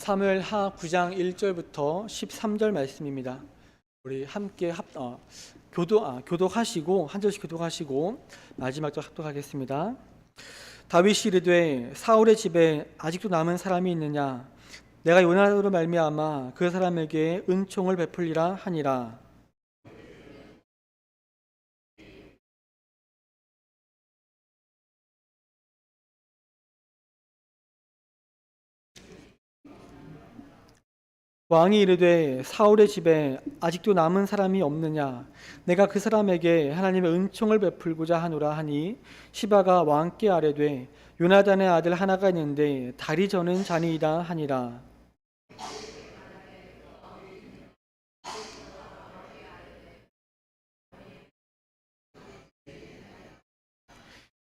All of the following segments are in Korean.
사무엘하 9장 1절부터 13절 말씀입니다. 우리 함께 교독하시고 한 절씩 교독하시고 마지막 절 합독하겠습니다. 다윗이 이르되 사울의 집에 아직도 남은 사람이 있느냐? 내가 요나단으로 말미암아 그 사람에게 은총을 베풀리라 하니라. 왕이 이르되 사울의 집에 아직도 남은 사람이 없느냐? 내가 그 사람에게 하나님의 은총을 베풀고자 하노라 하니 시바가 왕께 아뢰되 요나단의 아들 하나가 있는데 다리 저는 자니이다 하니라.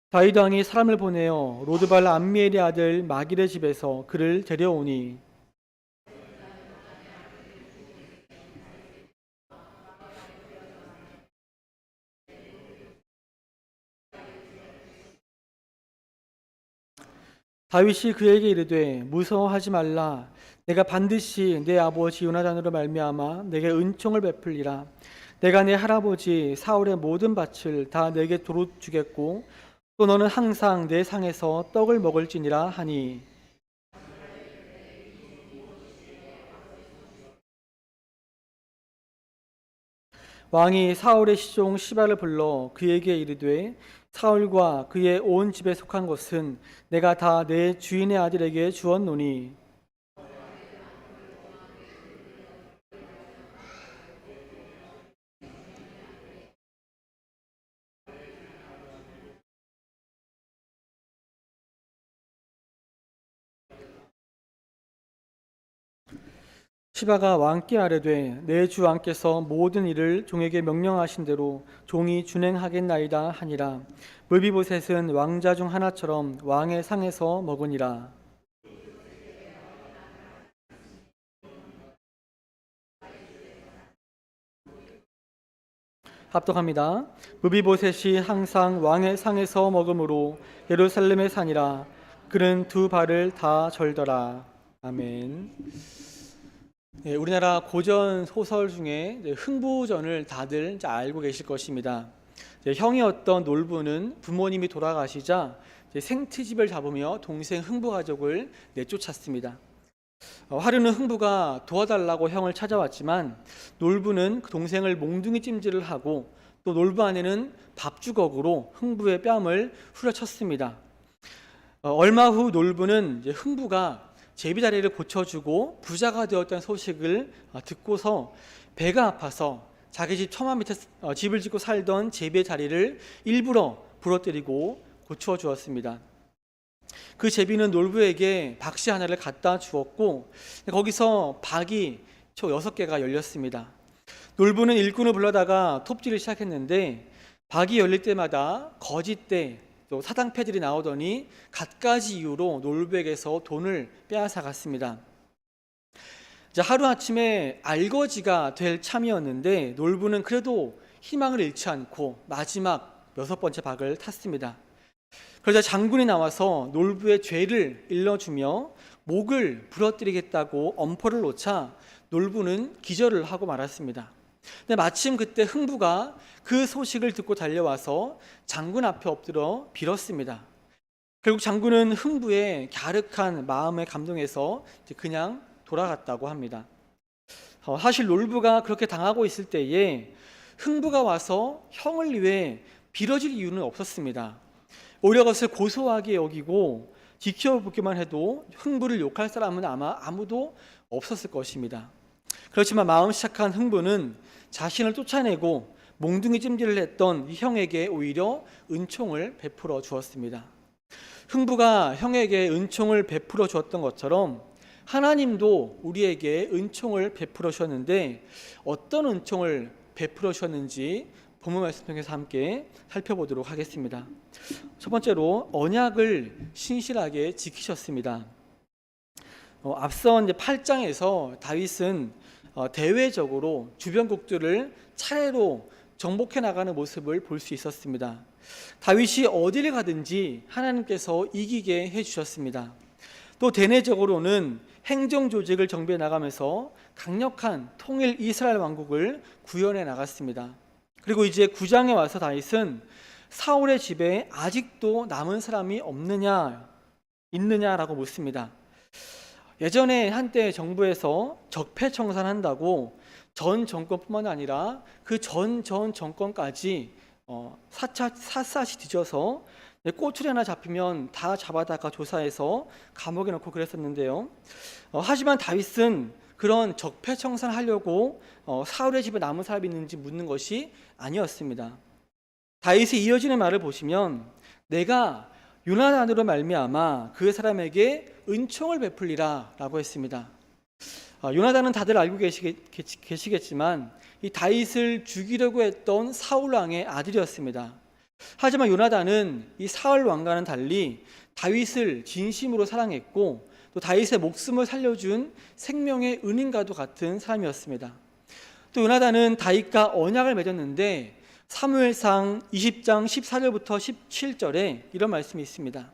다윗 왕이 사람을 보내어 로드발 암미엘의 아들 마길의 집에서 그를 데려오니 다윗이 그에게 이르되 무서워하지 말라. 내가 반드시 내 아버지 요나단으로 말미암아 내게 은총을 베풀리라. 내가 내 할아버지 사울의 모든 밭을 다 내게 도로 주겠고 또 너는 항상 내 상에서 떡을 먹을지니라 하니 왕이 사울의 시종 시바를 불러 그에게 이르되 사울과 그의 온 집에 속한 것은 내가 다 내 주인의 아들에게 주었노니 시바가 왕께 아뢰되 내 주 왕께서 모든 일을 종에게 명령하신 대로 종이 준행하겠나이다 하니라. 물비보셋은 왕자 중 하나처럼 왕의 상에서 먹으니라. 합독합니다. 물비보셋이 항상 왕의 상에서 먹으므로 예루살렘의 산이라. 그는 두 발을 다 절더라. 아멘. 우리나라 고전 소설 중에 흥부전을 다들 알고 계실 것입니다. 형이었던 놀부는 부모님이 돌아가시자 생트집을 잡으며 동생 흥부 가족을 내쫓았습니다. 하루는 흥부가 도와달라고 형을 찾아왔지만 놀부는 그 동생을 몽둥이 찜질을 하고 또 놀부 아내는 밥주걱으로 흥부의 뺨을 후려쳤습니다. 얼마 후 놀부는 흥부가 제비다리를 고쳐주고 부자가 되었다는 소식을 듣고서 배가 아파서 자기 집 처마 밑에 집을 짓고 살던 제비의 다리를 일부러 부러뜨리고 고쳐주었습니다. 그 제비는 놀부에게 박씨 하나를 갖다 주었고 거기서 박이 총 6개가 열렸습니다. 놀부는 일꾼을 불러다가 톱질을 시작했는데 박이 열릴 때마다 거짓대 또 사당패들이 나오더니 갖가지 이유로 놀부에게서 돈을 빼앗아 갔습니다. 하루아침에 알거지가 될 참이었는데 놀부는 그래도 희망을 잃지 않고 마지막 6번째 박을 탔습니다. 그러자 장군이 나와서 놀부의 죄를 일러주며 목을 부러뜨리겠다고 엄포를 놓자 놀부는 기절을 하고 말았습니다. 근데 마침 그때 흥부가 그 소식을 듣고 달려와서 장군 앞에 엎드려 빌었습니다. 결국 장군은 흥부의 갸륵한 마음에 감동해서 그냥 돌아갔다고 합니다. 사실 놀부가 그렇게 당하고 있을 때에 흥부가 와서 형을 위해 빌어줄 이유는 없었습니다. 오히려 그것을 고소하게 여기고 지켜보기만 해도 흥부를 욕할 사람은 아마 아무도 없었을 것입니다. 그렇지만 마음 착한 흥부는 자신을 쫓아내고 몽둥이 찜질을 했던 형에게 오히려 은총을 베풀어 주었습니다. 흥부가 형에게 은총을 베풀어 주었던 것처럼 하나님도 우리에게 은총을 베풀어 주셨는데 어떤 은총을 베풀어 주셨는지 본문 말씀 통해서 함께 살펴보도록 하겠습니다. 첫 번째로 언약을 신실하게 지키셨습니다. 앞선 8장에서 다윗은 대외적으로 주변국들을 차례로 정복해 나가는 모습을 볼 수 있었습니다. 다윗이 어디를 가든지 하나님께서 이기게 해주셨습니다. 또 대내적으로는 행정 조직을 정비해 나가면서 강력한 통일 이스라엘 왕국을 구현해 나갔습니다. 그리고 이제 9장에 와서 다윗은 사울의 집에 아직도 남은 사람이 있느냐라고 묻습니다. 예전에 한때 정부에서 적폐청산한다고 전 정권뿐만 아니라 그 전 정권까지 샅샅이 뒤져서 꼬투리 하나 잡히면 다 잡아다가 조사해서 감옥에 넣고 그랬었는데요. 하지만 다윗은 그런 적폐청산하려고 사울의 집에 남은 사람이 있는지 묻는 것이 아니었습니다. 다윗의 이어지는 말을 보시면 내가 요나단으로 말미암아 그 사람에게 은총을 베풀리라 라고 했습니다. 요나단은 다들 알고 계시겠지만 이 다윗을 죽이려고 했던 사울 왕의 아들이었습니다. 하지만 요나단은 이 사울 왕과는 달리 다윗을 진심으로 사랑했고 또 다윗의 목숨을 살려준 생명의 은인과도 같은 사람이었습니다. 또 요나단은 다윗과 언약을 맺었는데 사무엘상 20장 14절부터 17절에 이런 말씀이 있습니다.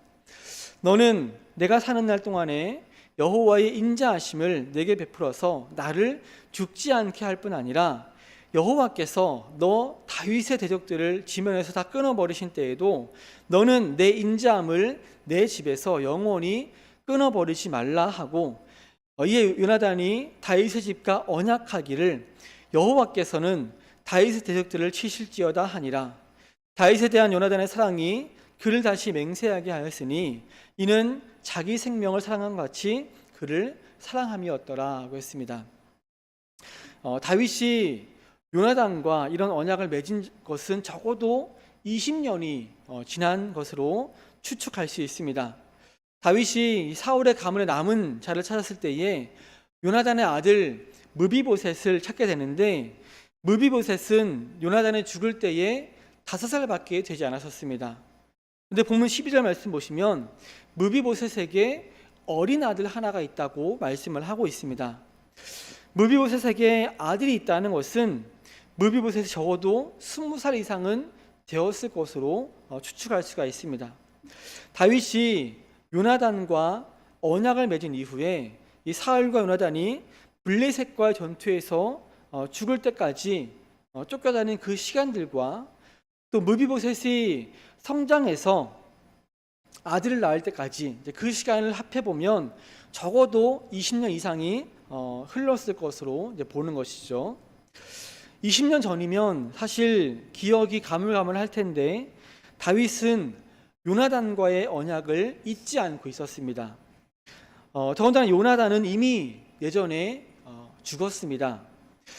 너는 내가 사는 날 동안에 여호와의 인자하심을 내게 베풀어서 나를 죽지 않게 할 뿐 아니라 여호와께서 너 다윗의 대적들을 지면에서 다 끊어버리신 때에도 너는 내 인자함을 내 집에서 영원히 끊어버리지 말라 하고 이에 요나단이 다윗의 집과 언약하기를 여호와께서는 다윗의 대적들을 치실지어다 하니라. 다윗에 대한 요나단의 사랑이 그를 다시 맹세하게 하였으니 이는 자기 생명을 사랑한 것 같이 그를 사랑함이었더라고 했습니다. 다윗이 요나단과 이런 언약을 맺은 것은 적어도 20년이 지난 것으로 추측할 수 있습니다. 다윗이 사울의 가문에 남은 자를 찾았을 때에 요나단의 아들 므비보셋을 찾게 되는데 므비보셋은 요나단이 죽을 때에 5살밖에 되지 않았었습니다. 근데 본문 12절 말씀 보시면 므비보셋에게 어린 아들 하나가 있다고 말씀을 하고 있습니다. 므비보셋에게 아들이 있다는 것은 므비보셋이 적어도 20살 이상은 되었을 것으로 추측할 수가 있습니다. 다윗이 요나단과 언약을 맺은 이후에 이 사울과 요나단이 블레셋과의 전투에서 죽을 때까지 쫓겨다닌 그 시간들과 또 므비보셋이 성장해서 아들을 낳을 때까지 그 시간을 합해보면 적어도 20년 이상이 흘렀을 것으로 보는 것이죠. 20년 전이면 사실 기억이 가물가물할 텐데 다윗은 요나단과의 언약을 잊지 않고 있었습니다. 더군다나 요나단은 이미 예전에 죽었습니다.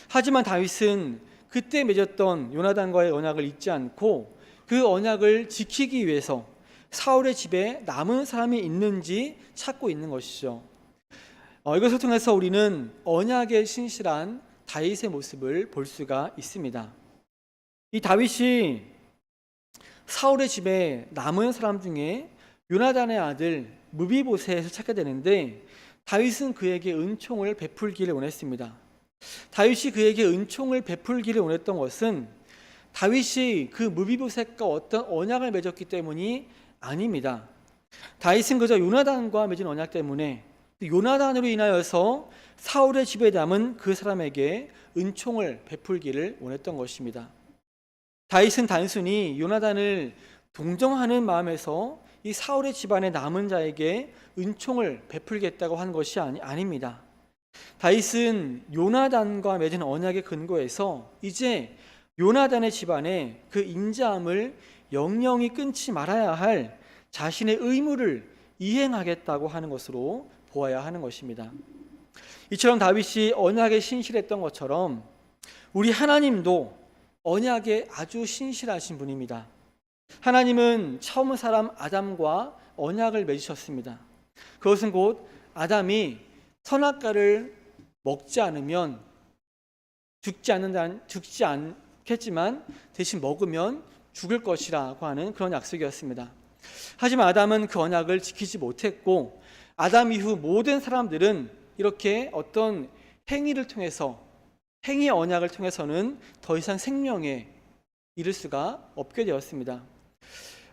하지만 다윗은 그때 맺었던 요나단과의 언약을 잊지 않고 그 언약을 지키기 위해서 사울의 집에 남은 사람이 있는지 찾고 있는 것이죠. 이것을 통해서 우리는 언약에 신실한 다윗의 모습을 볼 수가 있습니다. 이 다윗이 사울의 집에 남은 사람 중에 요나단의 아들 므비보셋을 찾게 되는데 다윗은 그에게 은총을 베풀기를 원했습니다. 다윗이 그에게 은총을 베풀기를 원했던 것은 다윗이 그 므비보셋과 어떤 언약을 맺었기 때문이 아닙니다. 다윗은 그저 요나단과 맺은 언약 때문에 요나단으로 인하여서 사울의 집에 남은 그 사람에게 은총을 베풀기를 원했던 것입니다. 다윗은 단순히 요나단을 동정하는 마음에서 이 사울의 집안에 남은 자에게 은총을 베풀겠다고 한 것이 아닙니다. 다윗은 요나단과 맺은 언약의 근거에서 이제 요나단의 집안에 그 인자함을 영영히 끊지 말아야 할 자신의 의무를 이행하겠다고 하는 것으로 보아야 하는 것입니다. 이처럼 다윗이 언약에 신실했던 것처럼 우리 하나님도 언약에 아주 신실하신 분입니다. 하나님은 처음 사람 아담과 언약을 맺으셨습니다. 그것은 곧 아담이 선악과를 먹지 않으면 죽지 않겠지만 대신 먹으면 죽을 것이라고 하는 그런 약속이었습니다. 하지만 아담은 그 언약을 지키지 못했고 아담 이후 모든 사람들은 이렇게 어떤 행위를 통해서 행위 언약을 통해서는 더 이상 생명에 이를 수가 없게 되었습니다.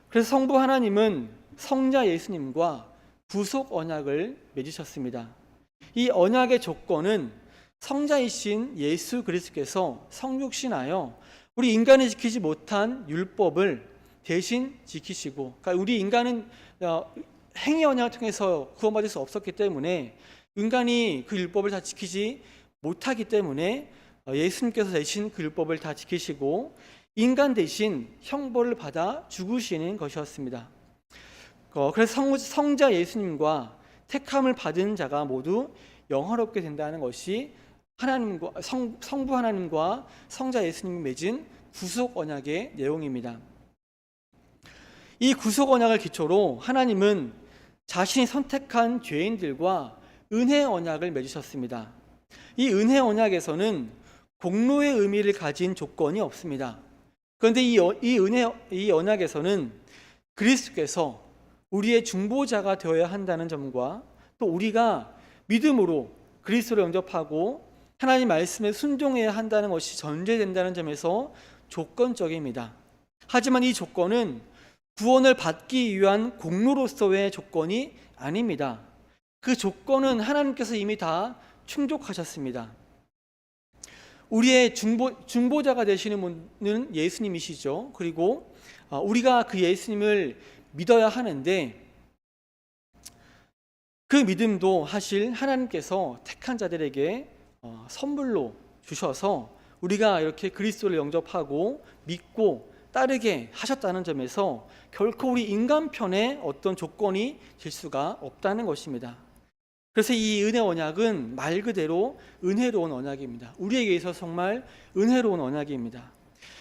그래서 성부 하나님은 성자 예수님과 구속 언약을 맺으셨습니다. 이 언약의 조건은 성자이신 예수 그리스도께서 성육신하여 우리 인간이 지키지 못한 율법을 대신 지키시고, 그러니까 우리 인간은 행위 언약을 통해서 구원받을 수 없었기 때문에, 인간이 그 율법을 다 지키지 못하기 때문에 예수님께서 대신 그 율법을 다 지키시고 인간 대신 형벌을 받아 죽으시는 것이었습니다. 그래서 성자 예수님과 택함을 받은 자가 모두 영화롭게 된다는 것이 하나님과 성부 하나님과 성자 예수님이 맺은 구속 언약의 내용입니다. 이 구속 언약을 기초로 하나님은 자신이 선택한 죄인들과 은혜 언약을 맺으셨습니다. 이 은혜 언약에서는 공로의 의미를 가진 조건이 없습니다. 그런데 이 언약에서는 그리스도께서 우리의 중보자가 되어야 한다는 점과 또 우리가 믿음으로 그리스도를 영접하고 하나님 말씀에 순종해야 한다는 것이 전제된다는 점에서 조건적입니다. 하지만 이 조건은 구원을 받기 위한 공로로서의 조건이 아닙니다. 그 조건은 하나님께서 이미 다 충족하셨습니다. 우리의 중보자가 되시는 분은 예수님이시죠. 그리고 우리가 그 예수님을 믿어야 하는데, 그 믿음도 사실 하나님께서 택한 자들에게 선물로 주셔서 우리가 이렇게 그리스도를 영접하고 믿고 따르게 하셨다는 점에서 결코 우리 인간 편에 어떤 조건이 될 수가 없다는 것입니다. 그래서 이 은혜 언약은 말 그대로 은혜로운 언약입니다. 우리에게 있어서 정말 은혜로운 언약입니다.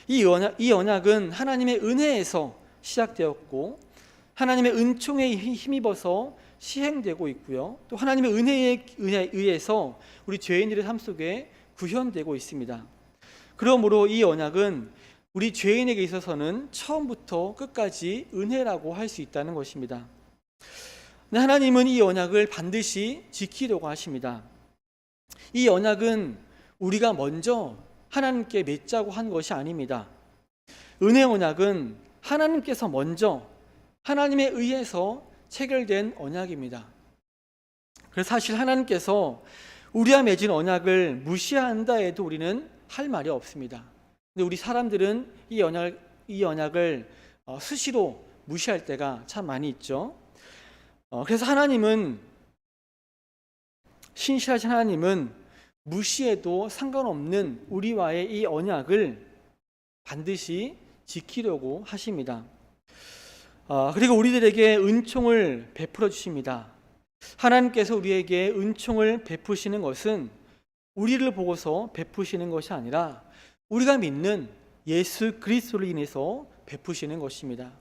이 언약은 하나님의 은혜에서 시작되었고 하나님의 은총에 힘입어서 시행되고 있고요. 또 하나님의 은혜에 의해서 우리 죄인들의 삶 속에 구현되고 있습니다. 그러므로 이 언약은 우리 죄인에게 있어서는 처음부터 끝까지 은혜라고 할 수 있다는 것입니다. 하나님은 이 언약을 반드시 지키려고 하십니다. 이 언약은 우리가 먼저 하나님께 맺자고 한 것이 아닙니다. 은혜 언약은 하나님께서 먼저 하나님에 의해서 체결된 언약입니다. 그래서 사실 하나님께서 우리와 맺은 언약을 무시한다 해도 우리는 할 말이 없습니다. 근데 우리 사람들은 이 언약을 수시로 무시할 때가 참 많이 있죠. 그래서 신실하신 하나님은 무시해도 상관없는 우리와의 이 언약을 반드시 지키려고 하십니다. 그리고 우리들에게 은총을 베풀어 주십니다. 하나님께서 우리에게 은총을 베푸시는 것은 우리를 보고서 베푸시는 것이 아니라 우리가 믿는 예수 그리스도를 인해서 베푸시는 것입니다.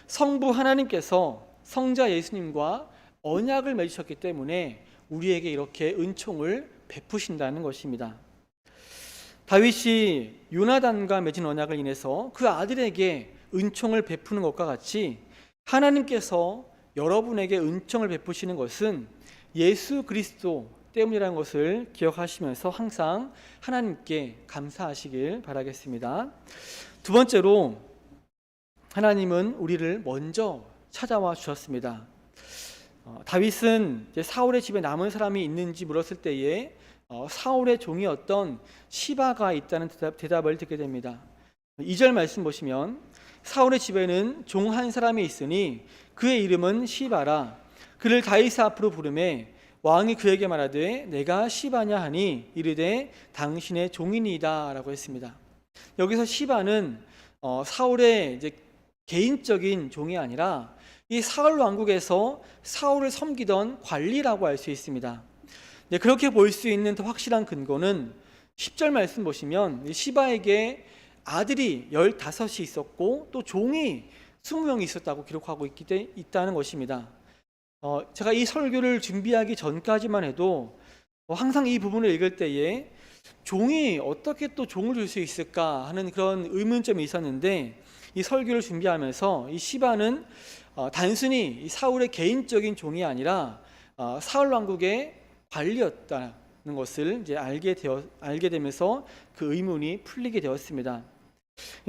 성부 하나님께서 성자 예수님과 언약을 맺으셨기 때문에 우리에게 이렇게 은총을 베푸신다는 것입니다. 다윗이 요나단과 맺은 언약을 인해서 그 아들에게 은총을 베푸는 것과 같이 하나님께서 여러분에게 은총을 베푸시는 것은 예수 그리스도 때문이라는 것을 기억하시면서 항상 하나님께 감사하시길 바라겠습니다. 두 번째로, 하나님은 우리를 먼저 찾아와 주셨습니다. 다윗은 사울의 집에 남은 사람이 있는지 물었을 때에 사울의 종이었던 시바가 있다는 대답을 듣게 됩니다. 2절 말씀 보시면 사울의 집에는 종 한 사람이 있으니 그의 이름은 시바라. 그를 다윗 앞으로 부르매 왕이 그에게 말하되 내가 시바냐 하니 이르되 당신의 종이니이다 라고 했습니다. 여기서 시바는 사울의 개인적인 종이 아니라 이 사울 왕국에서 사울을 섬기던 관리라고 할 수 있습니다. 그렇게 볼 수 있는 더 확실한 근거는 10절 말씀 보시면 시바에게 아들이 15이 있었고 또 종이 20명이 있었다고 기록하고 있다는 것입니다. 제가 이 설교를 준비하기 전까지만 해도 항상 이 부분을 읽을 때에 종이 어떻게 또 종을 줄 수 있을까 하는 그런 의문점이 있었는데, 이 설교를 준비하면서 이 시바는 단순히 이 사울의 개인적인 종이 아니라 사울 왕국의 관리였다는 것을 이제 알게 되면서 그 의문이 풀리게 되었습니다.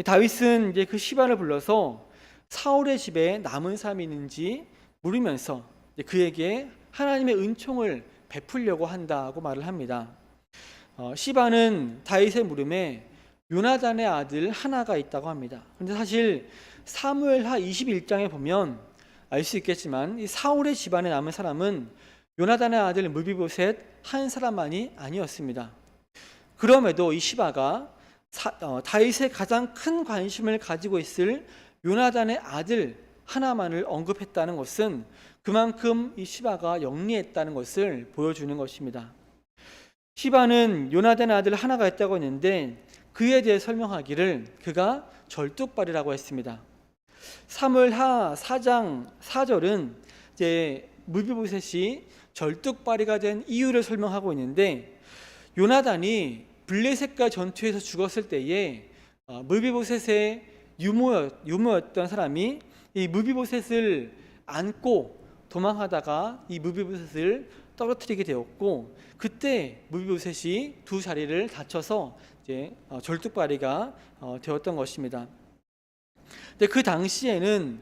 다윗은 이제 그 시바를 불러서 사울의 집에 남은 사람이 있는지 물으면서 그에게 하나님의 은총을 베풀려고 한다고 말을 합니다. 시바는 다윗의 물음에 요나단의 아들 하나가 있다고 합니다. 그런데 사실 사무엘하 21장에 보면 알 수 있겠지만 이 사울의 집안에 남은 사람은 요나단의 아들 무비보셋 한 사람만이 아니었습니다. 그럼에도 이 시바가 다윗의 가장 큰 관심을 가지고 있을 요나단의 아들 하나만을 언급했다는 것은 그만큼 이 시바가 영리했다는 것을 보여주는 것입니다. 시바는 요나단의 아들 하나가 있다고 했는데 그에 대해 설명하기를 그가 절뚝발이라고 했습니다. 사무엘하 4장 4절은 이제 무비보셋이 절뚝발이가 된 이유를 설명하고 있는데 요나단이 블레셋과 전투에서 죽었을 때에 무비보셋의 유모였던 사람이 이 무비보셋을 안고 도망하다가 이 무비보셋을 떨어뜨리게 되었고 그때 무비보셋이 두 자리를 다쳐서 이제 절뚝발이가 되었던 것입니다. 근데 그 당시에는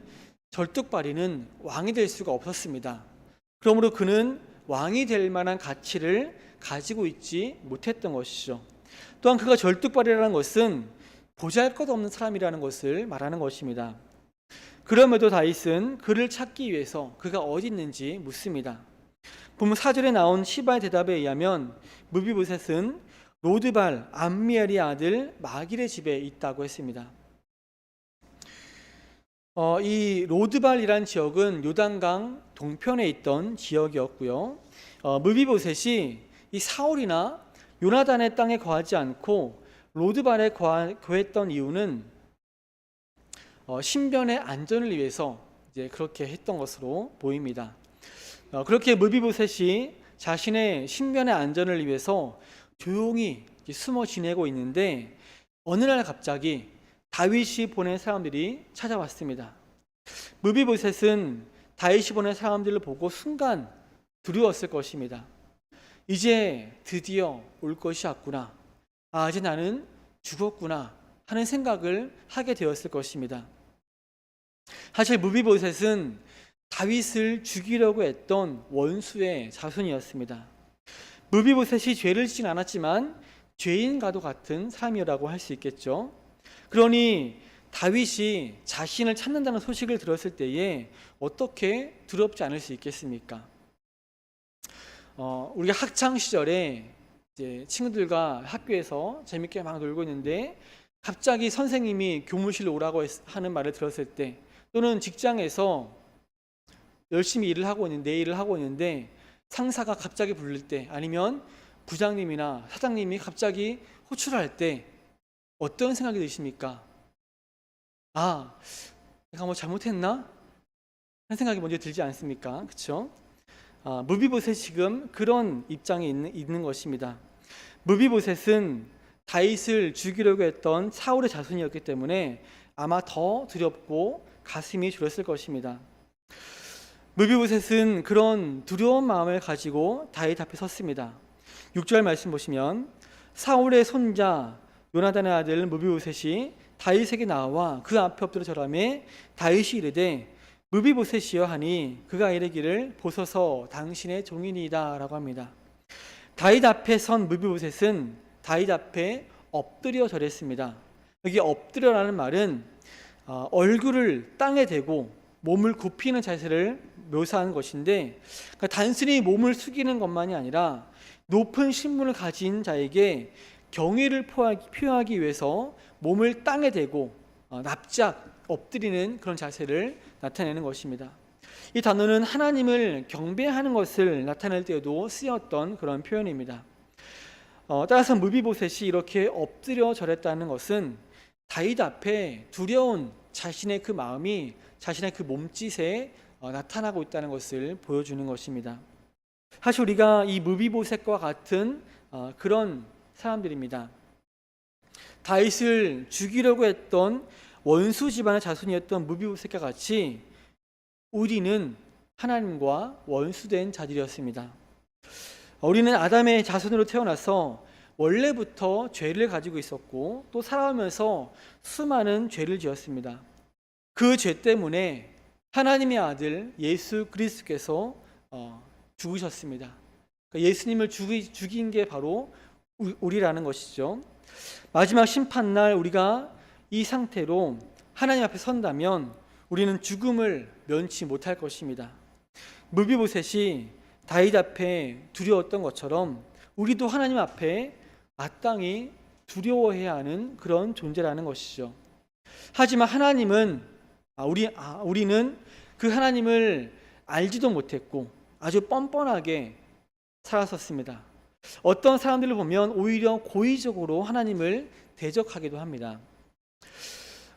절뚝발이는 왕이 될 수가 없었습니다. 그러므로 그는 왕이 될 만한 가치를 가지고 있지 못했던 것이죠. 또한 그가 절뚝발이라는 것은 보잘것없는 사람이라는 것을 말하는 것입니다. 그럼에도 다윗은 그를 찾기 위해서 그가 어디 있는지 묻습니다. 보면 4절에 나온 시바의 대답에 의하면 무비보셋은 로드발 암미엘의 아들 마길의 집에 있다고 했습니다. 이 로드발이란 지역은 요단강 동편에 있던 지역이었고요. 무비보셋이 이 사울이나 요나단의 땅에 거하지 않고 로드발에 거했던 이유는 신변의 안전을 위해서 이제 그렇게 했던 것으로 보입니다. 그렇게 무비보셋이 자신의 신변의 안전을 위해서 조용히 숨어 지내고 있는데 어느 날 갑자기 다윗이 보낸 사람들이 찾아왔습니다. 무비보셋은 다윗이 보낸 사람들을 보고 순간 두려웠을 것입니다. 이제 드디어 올 것이 왔구나. 이제 나는 죽었구나 하는 생각을 하게 되었을 것입니다. 사실 무비보셋은 다윗을 죽이려고 했던 원수의 자손이었습니다. 무비보셋이 죄를 짓진 않았지만 죄인과도 같은 사람이라고 할 수 있겠죠. 그러니 다윗이 자신을 찾는다는 소식을 들었을 때에 어떻게 두렵지 않을 수 있겠습니까? 우리가 학창 시절에 이제 친구들과 학교에서 재밌게 막 놀고 있는데 갑자기 선생님이 교무실로 오라고 하는 말을 들었을 때, 또는 직장에서 열심히 일을 하고 있는데 내 일을 하고 있는데 상사가 갑자기 부를 때, 아니면 부장님이나 사장님이 갑자기 호출할 때 어떤 생각이 드십니까? 내가 뭐 잘못했나? 하는 생각이 먼저 들지 않습니까? 그렇죠? 무비보셋이 지금 그런 입장에 있는 것입니다. 무비보셋은 다윗을 죽이려고 했던 사울의 자손이었기 때문에 아마 더 두렵고 가슴이 졸였을 것입니다. 무비보셋은 그런 두려운 마음을 가지고 다윗 앞에 섰습니다. 6절 말씀 보시면 사울의 손자 요나단의 아들 무비보셋이 다윗에게 나와 그 앞에 엎드려 절하매 다윗이 이르되 무비보셋이여 하니 그가 이르기를 보소서 당신의 종이니이다 라고 합니다. 다윗 앞에 선 무비보셋은 다윗 앞에 엎드려 절했습니다. 여기 엎드려라는 말은 얼굴을 땅에 대고 몸을 굽히는 자세를 묘사한 것인데, 그러니까 단순히 몸을 숙이는 것만이 아니라 높은 신분을 가진 자에게 경의를 표하기 위해서 몸을 땅에 대고 납작 엎드리는 그런 자세를 나타내는 것입니다. 이 단어는 하나님을 경배하는 것을 나타낼 때에도 쓰였던 그런 표현입니다. 따라서 무비보셋이 이렇게 엎드려 절했다는 것은 다윗 앞에 두려운 자신의 그 마음이 자신의 그 몸짓에 나타나고 있다는 것을 보여주는 것입니다. 사실 우리가 이 무비보셋과 같은 그런 사람들입니다. 다윗을 죽이려고 했던 원수 집안의 자손이었던 무비보셋과 같이 우리는 하나님과 원수된 자들이었습니다. 우리는 아담의 자손으로 태어나서 원래부터 죄를 가지고 있었고 또 살아오면서 수많은 죄를 지었습니다. 그 죄 때문에 하나님의 아들 예수 그리스도께서 죽으셨습니다. 그러니까 예수님을 죽인 게 바로 우리라는 것이죠. 마지막 심판날 우리가 이 상태로 하나님 앞에 선다면 우리는 죽음을 면치 못할 것입니다. 무비보셋이 다윗 앞에 두려웠던 것처럼 우리도 하나님 앞에 마땅히 두려워해야 하는 그런 존재라는 것이죠. 하지만 우리는 그 하나님을 알지도 못했고 아주 뻔뻔하게 살았었습니다. 어떤 사람들을 보면 오히려 고의적으로 하나님을 대적하기도 합니다.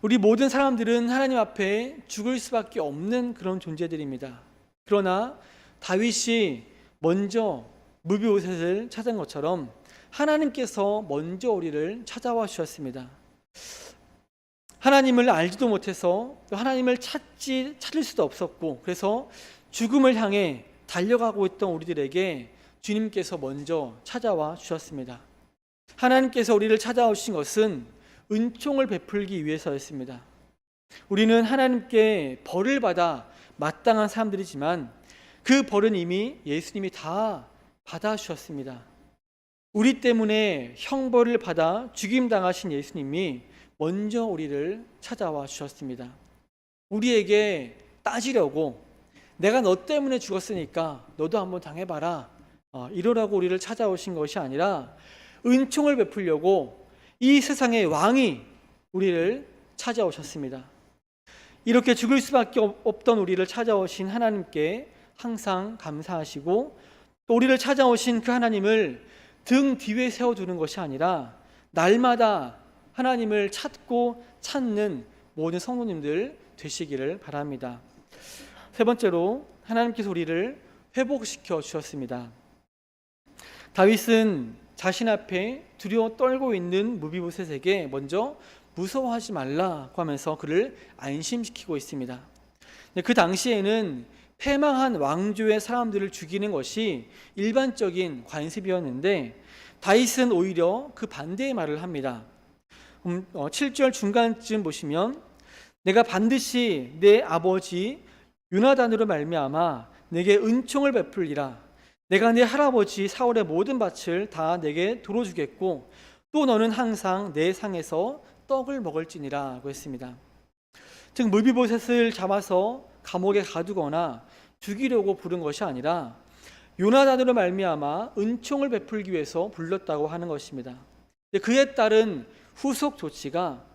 우리 모든 사람들은 하나님 앞에 죽을 수밖에 없는 그런 존재들입니다. 그러나 다윗이 먼저 무비보셋을 찾은 것처럼 하나님께서 먼저 우리를 찾아와 주셨습니다. 하나님을 알지도 못해서 하나님을 찾을 수도 없었고, 그래서 죽음을 향해 달려가고 있던 우리들에게 주님께서 먼저 찾아와 주셨습니다. 하나님께서 우리를 찾아오신 것은 은총을 베풀기 위해서였습니다. 우리는 하나님께 벌을 받아 마땅한 사람들이지만 그 벌은 이미 예수님이 다 받아주셨습니다. 우리 때문에 형벌을 받아 죽임당하신 예수님이 먼저 우리를 찾아와 주셨습니다. 우리에게 따지려고 내가 너 때문에 죽었으니까 너도 한번 당해봐라 이러라고 우리를 찾아오신 것이 아니라 은총을 베풀려고 이 세상의 왕이 우리를 찾아오셨습니다. 이렇게 죽을 수밖에 없던 우리를 찾아오신 하나님께 항상 감사하시고 또 우리를 찾아오신 그 하나님을 등 뒤에 세워두는 것이 아니라 날마다 하나님을 찾는 모든 성도님들 되시기를 바랍니다. 세 번째로 하나님께서 우리를 회복시켜 주셨습니다. 다윗은 자신 앞에 두려워 떨고 있는 무비보셋에게 먼저 무서워하지 말라고 하면서 그를 안심시키고 있습니다. 그 당시에는 패망한 왕조의 사람들을 죽이는 것이 일반적인 관습이었는데 다윗은 오히려 그 반대의 말을 합니다. 7절 중간쯤 보시면 내가 반드시 내 아버지 요나단으로 말미암아 내게 은총을 베풀리라. 내가 내 할아버지 사울의 모든 밭을 다 내게 도로 주겠고 또 너는 항상 내 상에서 떡을 먹을지니라고 했습니다. 즉 무비보셋을 잡아서 감옥에 가두거나 죽이려고 부른 것이 아니라 요나단으로 말미암아 은총을 베풀기 위해서 불렀다고 하는 것입니다. 그에 따른 후속 조치가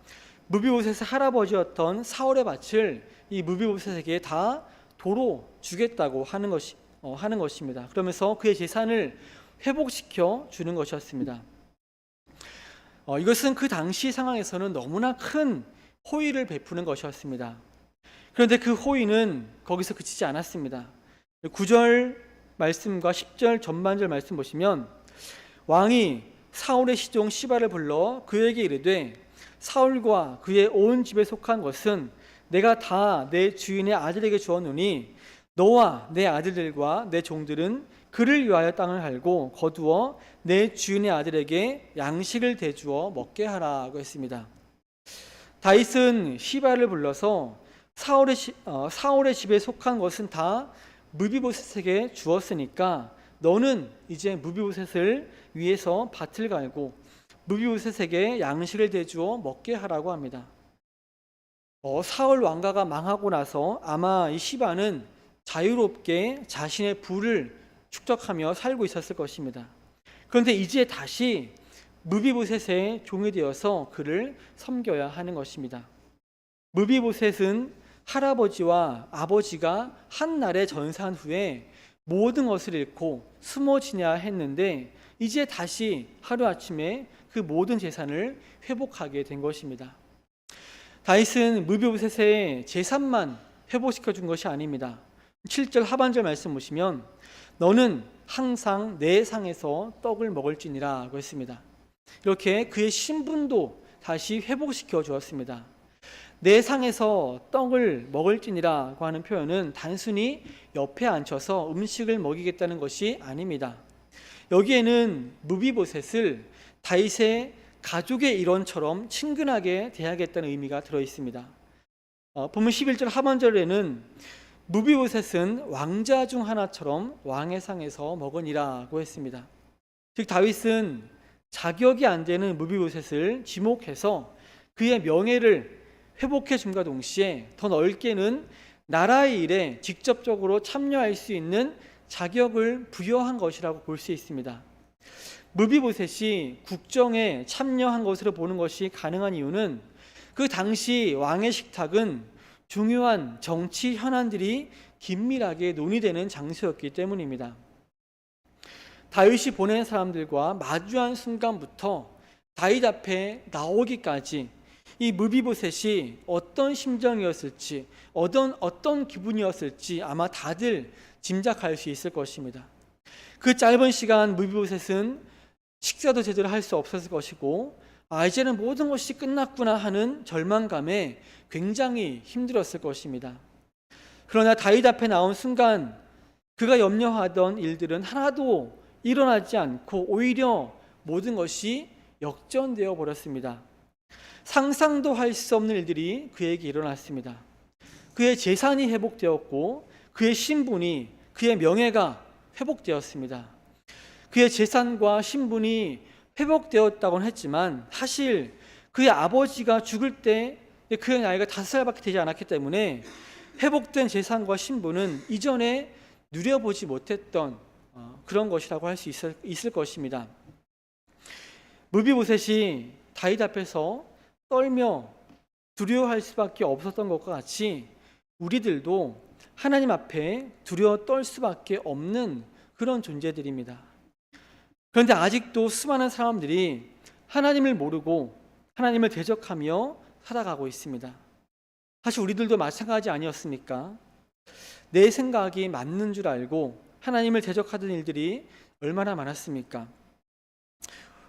무비보셋의 할아버지였던 사울의 밭을 이 무비보셋에게 다 도로 주겠다고 하는 것입니다. 그러면서 그의 재산을 회복시켜 주는 것이었습니다. 이것은 그 당시 상황에서는 너무나 큰 호의를 베푸는 것이었습니다. 그런데 그 호의는 거기서 그치지 않았습니다. 9절 말씀과 10절 전반절 말씀 보시면 왕이 사울의 시종 시바를 불러 그에게 이르되 사울과 그의 온 집에 속한 것은 내가 다 내 주인의 아들에게 주었노니 너와 내 아들들과 내 종들은 그를 위하여 땅을 갈고 거두어 내 주인의 아들에게 양식을 대주어 먹게 하라고 했습니다. 다윗은 시바를 불러서 사울의 집에 속한 것은 다 무비보셋에게 주었으니까 너는 이제 무비보셋을 위해서 밭을 갈고 무비보셋에게 양식을 대주어 먹게 하라고 합니다. 사울 왕가가 망하고 나서 아마 이 시바는 자유롭게 자신의 부를 축적하며 살고 있었을 것입니다. 그런데 이제 다시 무비보셋의 종이 되어서 그를 섬겨야 하는 것입니다. 무비보셋은 할아버지와 아버지가 한날에 전사한 후에 모든 것을 잃고 숨어 지내야 했는데 이제 다시 하루아침에 그 모든 재산을 회복하게 된 것입니다. 다윗은 무비보셋의 재산만 회복시켜 준 것이 아닙니다. 7절 하반절 말씀 보시면 너는 항상 내 상에서 떡을 먹을지니라고 했습니다. 이렇게 그의 신분도 다시 회복시켜 주었습니다. 내 상에서 떡을 먹을지니라고 하는 표현은 단순히 옆에 앉혀서 음식을 먹이겠다는 것이 아닙니다. 여기에는 무비보셋을 다윗의 가족의 일원처럼 친근하게 대하겠다는 의미가 들어 있습니다. 본문 11절 하반절에는 무비보셋은 왕자 중 하나처럼 왕의 상에서 먹으니라고 했습니다. 즉 다윗은 자격이 안 되는 무비보셋을 지목해서 그의 명예를 회복해 줌과 동시에 더 넓게는 나라의 일에 직접적으로 참여할 수 있는 자격을 부여한 것이라고 볼 수 있습니다. 무비보셋이 국정에 참여한 것으로 보는 것이 가능한 이유는 그 당시 왕의 식탁은 중요한 정치 현안들이 긴밀하게 논의되는 장소였기 때문입니다. 다윗이 보낸 사람들과 마주한 순간부터 다윗 앞에 나오기까지 이 무비보셋이 어떤 심정이었을지, 어떤 기분이었을지 아마 다들 짐작할 수 있을 것입니다. 그 짧은 시간 무비보셋은 식사도 제대로 할 수 없었을 것이고, 이제는 모든 것이 끝났구나 하는 절망감에 굉장히 힘들었을 것입니다. 그러나 다윗 앞에 나온 순간 그가 염려하던 일들은 하나도 일어나지 않고 오히려 모든 것이 역전되어 버렸습니다. 상상도 할 수 없는 일들이 그에게 일어났습니다. 그의 재산이 회복되었고 그의 신분이, 그의 명예가 회복되었습니다. 그의 재산과 신분이 회복되었다고는 했지만 사실 그의 아버지가 죽을 때 그의 나이가 5살밖에 되지 않았기 때문에 회복된 재산과 신분은 이전에 누려보지 못했던 그런 것이라고 할 수 있을 것입니다. 무비보셋이 다윗 앞에서 떨며 두려워할 수밖에 없었던 것과 같이 우리들도 하나님 앞에 두려워 떨 수밖에 없는 그런 존재들입니다. 그런데 아직도 수많은 사람들이 하나님을 모르고 하나님을 대적하며 살아가고 있습니다. 사실 우리들도 마찬가지 아니었습니까? 내 생각이 맞는 줄 알고 하나님을 대적하던 일들이 얼마나 많았습니까?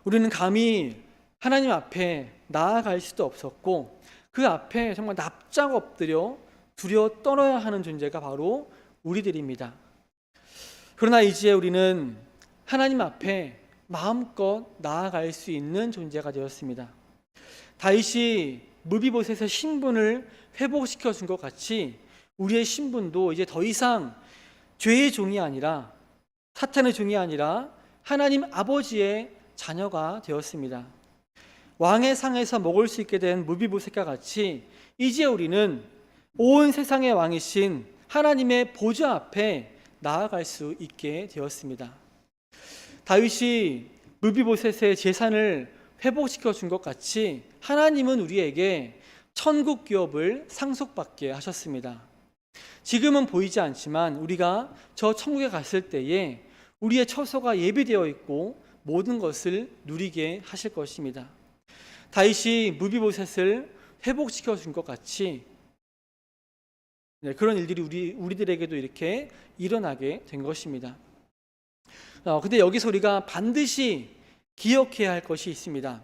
우리는 감히 하나님 앞에 나아갈 수도 없었고 그 앞에 정말 납작 엎드려 두려워 떨어야 하는 존재가 바로 우리들입니다. 그러나 이제 우리는 하나님 앞에 마음껏 나아갈 수 있는 존재가 되었습니다. 다윗이 무비보셋의 신분을 회복시켜 준 것 같이 우리의 신분도 이제 더 이상 죄의 종이 아니라, 사탄의 종이 아니라 하나님 아버지의 자녀가 되었습니다. 왕의 상에서 먹을 수 있게 된 무비보셋과 같이 이제 우리는 온 세상의 왕이신 하나님의 보좌 앞에 나아갈 수 있게 되었습니다. 다윗이 무비보셋의 재산을 회복시켜 준 것 같이 하나님은 우리에게 천국 기업을 상속받게 하셨습니다. 지금은 보이지 않지만 우리가 저 천국에 갔을 때에 우리의 처소가 예비되어 있고 모든 것을 누리게 하실 것입니다. 다윗이 무비보셋을 회복시켜 준 것 같이 그런 일들이 우리들에게도 이렇게 일어나게 된 것입니다. 근데 여기서 우리가 반드시 기억해야 할 것이 있습니다.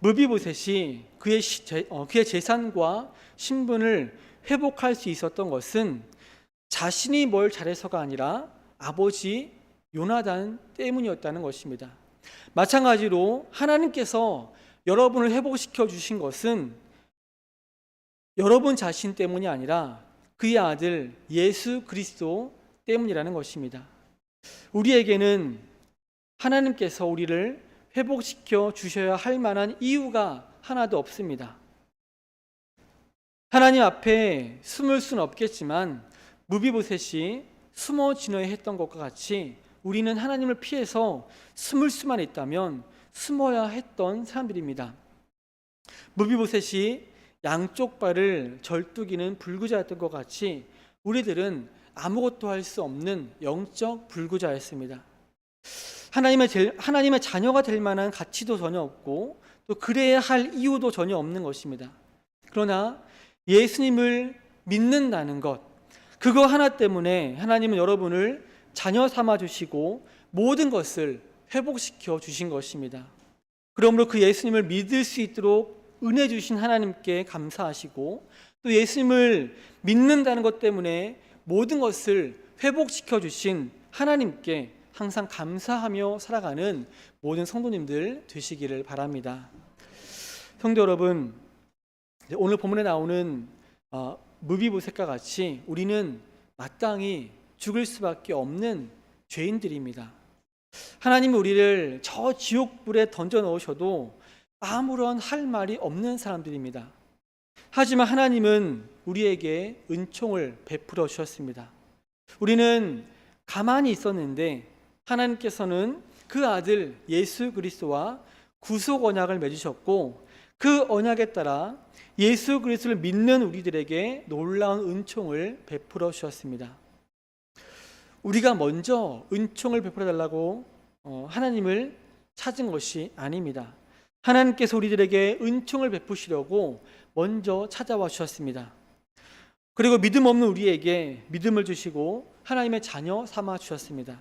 무비보셋이 그의 재산과 신분을 회복할 수 있었던 것은 자신이 뭘 잘해서가 아니라 아버지 요나단 때문이었다는 것입니다. 마찬가지로 하나님께서 여러분을 회복시켜 주신 것은 여러분 자신 때문이 아니라 그의 아들 예수 그리스도 때문이라는 것입니다. 우리에게는 하나님께서 우리를 회복시켜 주셔야 할 만한 이유가 하나도 없습니다. 하나님 앞에 숨을 수는 없겠지만 무비보셋이 숨어 지내야 했던 것과 같이 우리는 하나님을 피해서 숨을 수만 있다면 숨어야 했던 사람들입니다. 무비보셋이 양쪽 발을 절뚝이는 불구자였던 것 같이 우리들은 아무것도 할 수 없는 영적 불구자였습니다. 하나님의 자녀가 될 만한 가치도 전혀 없고 또 그래야 할 이유도 전혀 없는 것입니다. 그러나 예수님을 믿는다는 것, 그거 하나 때문에 하나님은 여러분을 자녀 삼아 주시고 모든 것을 회복시켜 주신 것입니다. 그러므로 그 예수님을 믿을 수 있도록 은혜 주신 하나님께 감사하시고 또 예수님을 믿는다는 것 때문에 모든 것을 회복시켜 주신 하나님께 항상 감사하며 살아가는 모든 성도님들 되시기를 바랍니다. 성도 여러분, 오늘 본문에 나오는 무비보셋과 같이 우리는 마땅히 죽을 수밖에 없는 죄인들입니다. 하나님이 우리를 저 지옥불에 던져 넣으셔도 아무런 할 말이 없는 사람들입니다. 하지만 하나님은 우리에게 은총을 베풀어 주셨습니다. 우리는 가만히 있었는데 하나님께서는 그 아들 예수 그리스도와 구속 언약을 맺으셨고, 그 언약에 따라 예수 그리스도를 믿는 우리들에게 놀라운 은총을 베풀어 주셨습니다. 우리가 먼저 은총을 베풀어 달라고 하나님을 찾은 것이 아닙니다. 하나님께서 우리들에게 은총을 베푸시려고 먼저 찾아와 주셨습니다. 그리고 믿음 없는 우리에게 믿음을 주시고 하나님의 자녀 삼아 주셨습니다.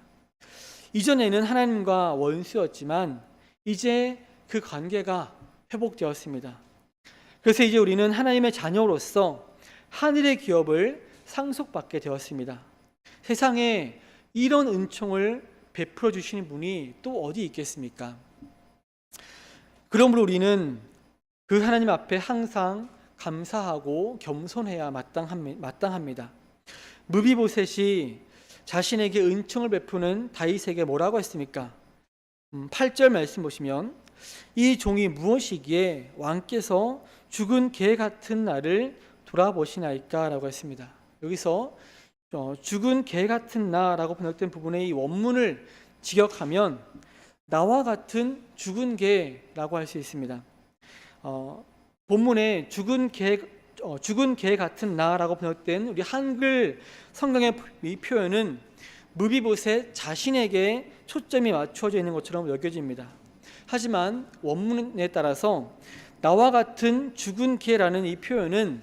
이전에는 하나님과 원수였지만 이제 그 관계가 회복되었습니다. 그래서 이제 우리는 하나님의 자녀로서 하늘의 기업을 상속받게 되었습니다. 세상에 이런 은총을 베풀어 주시는 분이 또 어디 있겠습니까? 그러므로 우리는 그 하나님 앞에 항상 감사하고 겸손해야 마땅합니다. 무비보셋이 자신에게 은총을 베푸는 다윗에게 뭐라고 했습니까? 8절 말씀 보시면, 이 종이 무엇이기에 왕께서 죽은 개 같은 나를 돌아보시나이까 라고 했습니다. 여기서 죽은 개 같은 나라고 번역된 부분의 이 원문을 직역하면 나와 같은 죽은 개라고 할 수 있습니다. 본문에 죽은 개 같은 나라고 번역된 우리 한글 성경의 이 표현은 무비보셋 자신에게 초점이 맞춰져 있는 것처럼 여겨집니다. 하지만 원문에 따라서 나와 같은 죽은 개라는 이 표현은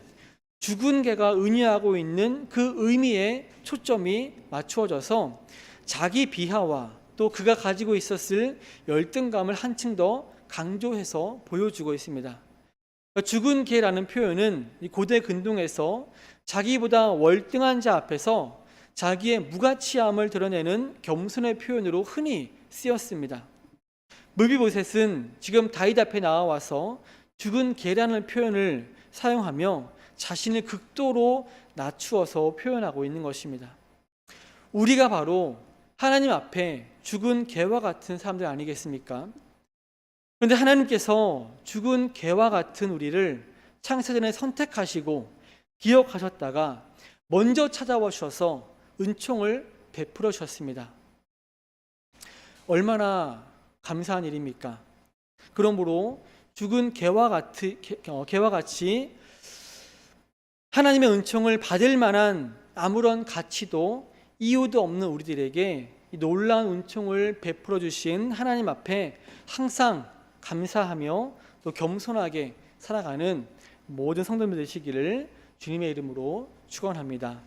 죽은 개가 의미하고 있는 그 의미에 초점이 맞추어져서 자기 비하와 또 그가 가지고 있었을 열등감을 한층 더 강조해서 보여주고 있습니다. 죽은 개라는 표현은 고대 근동에서 자기보다 월등한 자 앞에서 자기의 무가치함을 드러내는 겸손의 표현으로 흔히 쓰였습니다. 무비보셋은 지금 다윗 앞에 나와서 죽은 개라는 표현을 사용하며 자신을 극도로 낮추어서 표현하고 있는 것입니다. 우리가 바로 하나님 앞에 죽은 개와 같은 사람들 아니겠습니까? 그런데 하나님께서 죽은 개와 같은 우리를 창세전에 선택하시고 기억하셨다가 먼저 찾아와 주셔서 은총을 베풀어 주셨습니다. 얼마나 감사한 일입니까? 그러므로 죽은 개와 같이 하나님의 은총을 받을 만한 아무런 가치도 이유도 없는 우리들에게 이 놀라운 은총을 베풀어 주신 하나님 앞에 항상 감사하며 또 겸손하게 살아가는 모든 성도들 되시기를 주님의 이름으로 축원합니다.